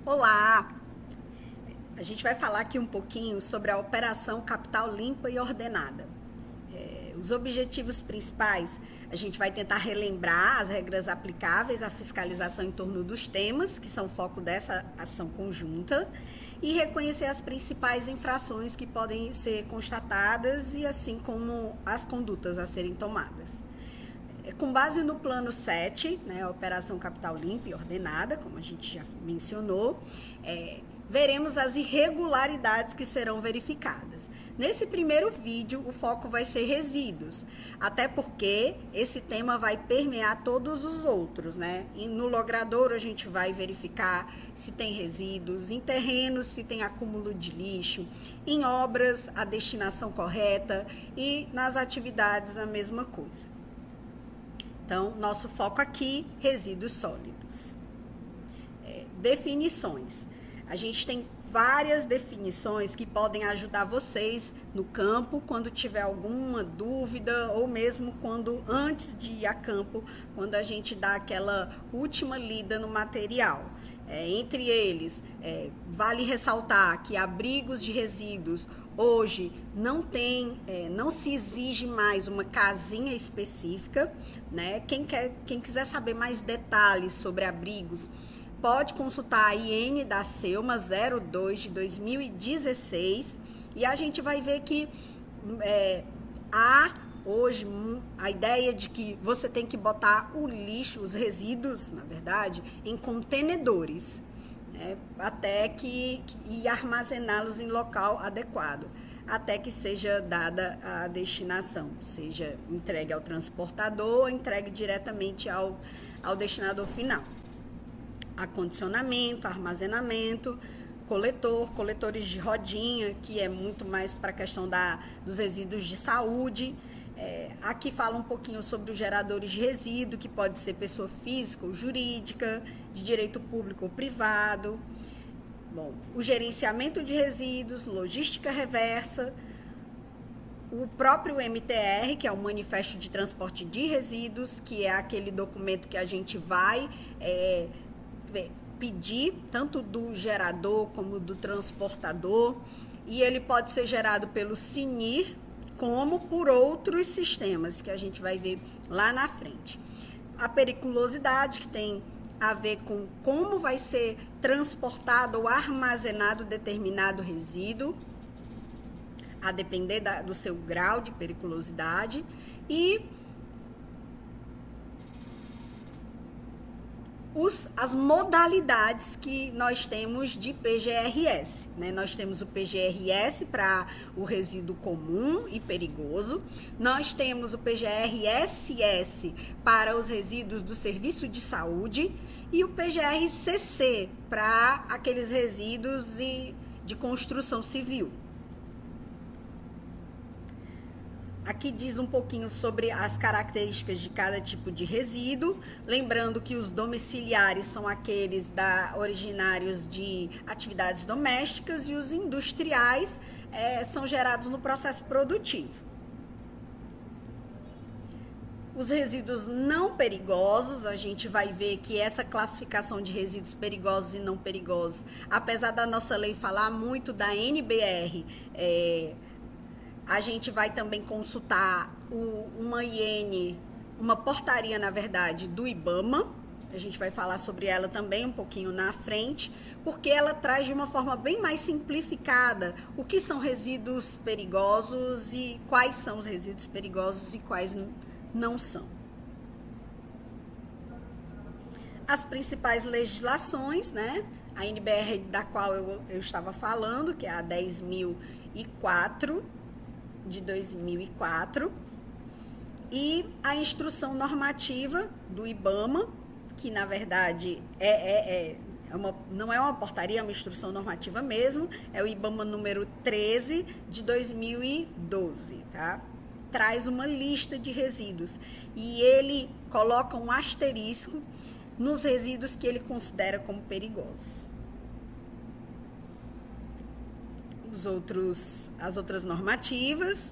Olá! A gente vai falar aqui um pouquinho sobre a operação capital limpa e ordenada. Os objetivos principais, a gente vai tentar relembrar as regras aplicáveis à fiscalização em torno dos temas, que são foco dessa ação conjunta, e reconhecer as principais infrações que podem ser constatadas e assim como as condutas a serem tomadas. Com base no plano 7, a Operação Capital Limpa e Ordenada, como a gente já mencionou, veremos as irregularidades que serão verificadas. Nesse primeiro vídeo, o foco vai ser resíduos, até porque esse tema vai permear todos os outros, E no logradouro a gente vai verificar se tem resíduos, em terrenos se tem acúmulo de lixo, em obras a destinação correta e nas atividades a mesma coisa. Então, nosso foco aqui, resíduos sólidos. Definições. A gente tem várias definições que podem ajudar vocês no campo, quando tiver alguma dúvida, ou mesmo antes de ir a campo, quando a gente dá aquela última lida no material. Entre eles, vale ressaltar que abrigos de resíduos hoje não se exige mais uma casinha específica, Quem quiser saber mais detalhes sobre abrigos, pode consultar a IN da SELMA 02 de 2016 e a gente vai ver que há hoje a ideia de que você tem que botar o lixo, os resíduos, na verdade, em contenedores, e armazená-los em local adequado, até que seja dada a destinação, seja entregue ao transportador ou entregue diretamente ao destinador final. Acondicionamento, armazenamento, coletores de rodinha, que é muito mais para a questão dos resíduos de saúde. Aqui fala um pouquinho sobre os geradores de resíduo, que pode ser pessoa física ou jurídica, de direito público ou privado. Bom, o gerenciamento de resíduos, logística reversa, o próprio MTR, que é o Manifesto de Transporte de Resíduos, que é aquele documento que a gente vai pedir, tanto do gerador como do transportador, e ele pode ser gerado pelo SINIR, como por outros sistemas, que a gente vai ver lá na frente. A periculosidade, que tem a ver com como vai ser transportado ou armazenado determinado resíduo, a depender do seu grau de periculosidade, e as modalidades que nós temos de PGRS. Nós temos o PGRS para o resíduo comum e perigoso, nós temos o PGR-SS para os resíduos do serviço de saúde e o PGR-CC para aqueles resíduos de construção civil. Aqui diz um pouquinho sobre as características de cada tipo de resíduo, lembrando que os domiciliares são aqueles originários de atividades domésticas e os industriais são gerados no processo produtivo. Os resíduos não perigosos, a gente vai ver que essa classificação de resíduos perigosos e não perigosos, apesar da nossa lei falar muito da NBR, a gente vai também consultar uma portaria, na verdade, do IBAMA. A gente vai falar sobre ela também um pouquinho na frente, porque ela traz de uma forma bem mais simplificada o que são resíduos perigosos e quais são os resíduos perigosos e quais não são. As principais legislações, A NBR da qual eu estava falando, que é a 10.004, de 2004, e a instrução normativa do IBAMA, que na verdade não é uma portaria, é uma instrução normativa mesmo, é o IBAMA número 13 de 2012, Traz uma lista de resíduos e ele coloca um asterisco nos resíduos que ele considera como perigosos. As outras normativas,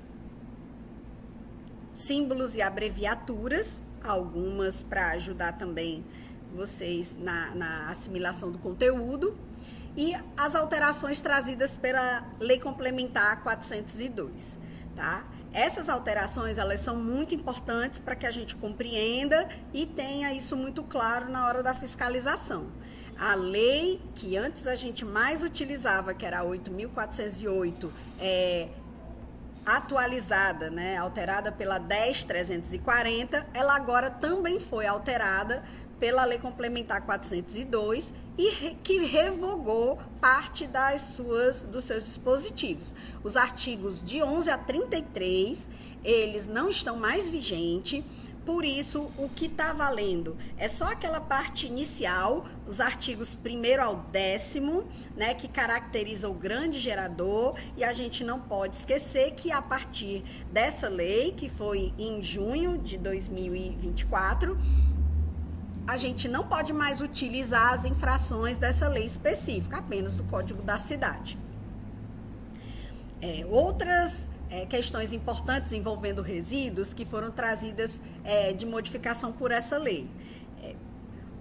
símbolos e abreviaturas, algumas para ajudar também vocês na assimilação do conteúdo, e as alterações trazidas pela Lei Complementar 402, tá? Essas alterações, elas são muito importantes para que a gente compreenda e tenha isso muito claro na hora da fiscalização. A lei que antes a gente mais utilizava, que era a 8.408, atualizada, né, alterada pela 10.340, ela agora também foi alterada pela Lei Complementar 402 e que revogou parte dos seus dispositivos. Os artigos de 11 a 33, eles não estão mais vigentes. Por isso, o que está valendo é só aquela parte inicial, os artigos 1º ao 10º, né, que caracteriza o grande gerador, e a gente não pode esquecer que a partir dessa lei, que foi em junho de 2024, a gente não pode mais utilizar as infrações dessa lei específica, apenas do Código da Cidade. Outras questões importantes envolvendo resíduos que foram trazidas de modificação por essa lei.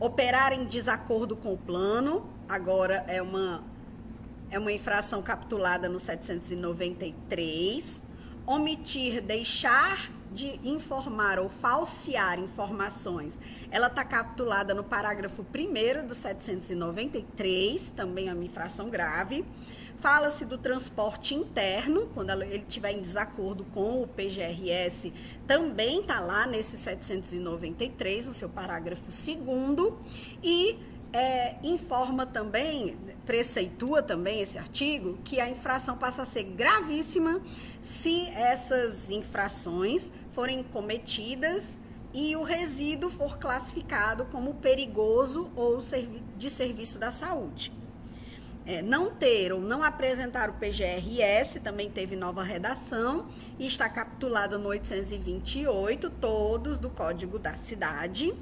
Operar em desacordo com o plano, agora é uma infração capitulada no 793. Omitir, deixar de informar ou falsear informações, ela está capitulada no parágrafo 1º do 793, também é uma infração grave. Fala-se do transporte interno, quando ele estiver em desacordo com o PGRS, também está lá nesse 793, no seu parágrafo 2º, e informa também, preceitua também esse artigo, que a infração passa a ser gravíssima se essas infrações forem cometidas e o resíduo for classificado como perigoso ou de serviço da saúde. Não ter ou não apresentar o PGRS também teve nova redação e está capitulado no 828, todos do Código da Cidade.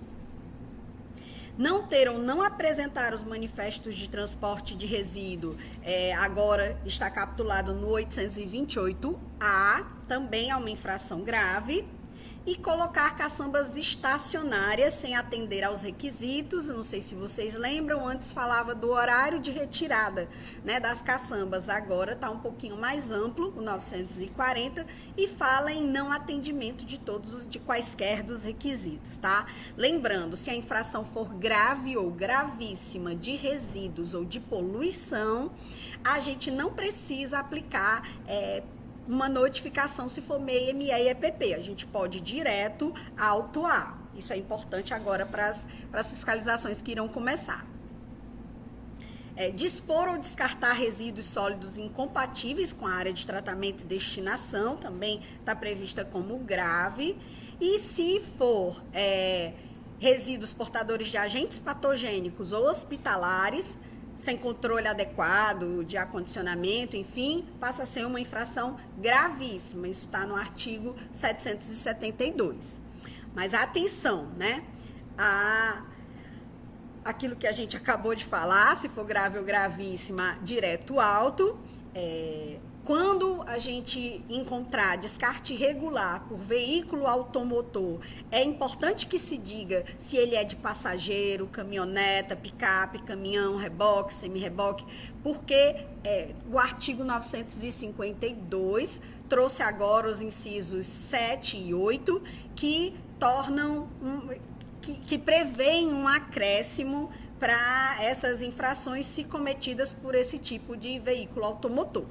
Não ter ou não apresentar os manifestos de transporte de resíduo, agora está capitulado no 828A, também é uma infração grave. E colocar caçambas estacionárias sem atender aos requisitos. Não sei se vocês lembram, antes falava do horário de retirada, né, das caçambas. Agora está um pouquinho mais amplo, o 940, e fala em não atendimento de quaisquer dos requisitos, tá? Lembrando, se a infração for grave ou gravíssima de resíduos ou de poluição, a gente não precisa aplicar uma notificação se for MEI, ME e EPP. A gente pode ir direto autuar. Isso é importante agora para as fiscalizações que irão começar. Dispor ou descartar resíduos sólidos incompatíveis com a área de tratamento e destinação, também está prevista como grave. E se for resíduos portadores de agentes patogênicos ou hospitalares, sem controle adequado de acondicionamento, enfim, passa a ser uma infração gravíssima. Isso está no artigo 772. Mas atenção, né? Aquilo que a gente acabou de falar, se for grave ou gravíssima, direto alto. Quando a gente encontrar descarte irregular por veículo automotor, é importante que se diga se ele é de passageiro, caminhoneta, picape, caminhão, reboque, semi-reboque, porque o artigo 952 trouxe agora os incisos 7 e 8, que tornam, que prevêem um acréscimo para essas infrações se cometidas por esse tipo de veículo automotor.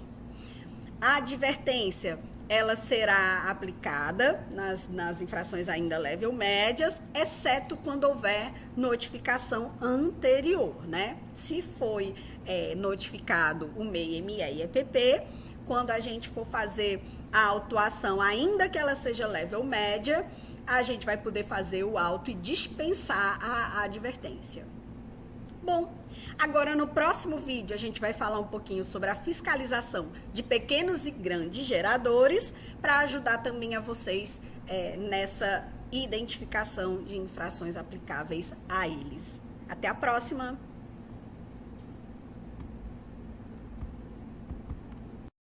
A advertência, ela será aplicada nas infrações ainda leve ou médias, exceto quando houver notificação anterior, né? Se foi notificado o MEI, ME e EPP, quando a gente for fazer a autuação, ainda que ela seja leve ou média, a gente vai poder fazer o auto e dispensar a advertência. Bom, agora no próximo vídeo a gente vai falar um pouquinho sobre a fiscalização de pequenos e grandes geradores para ajudar também a vocês nessa identificação de infrações aplicáveis a eles. Até a próxima!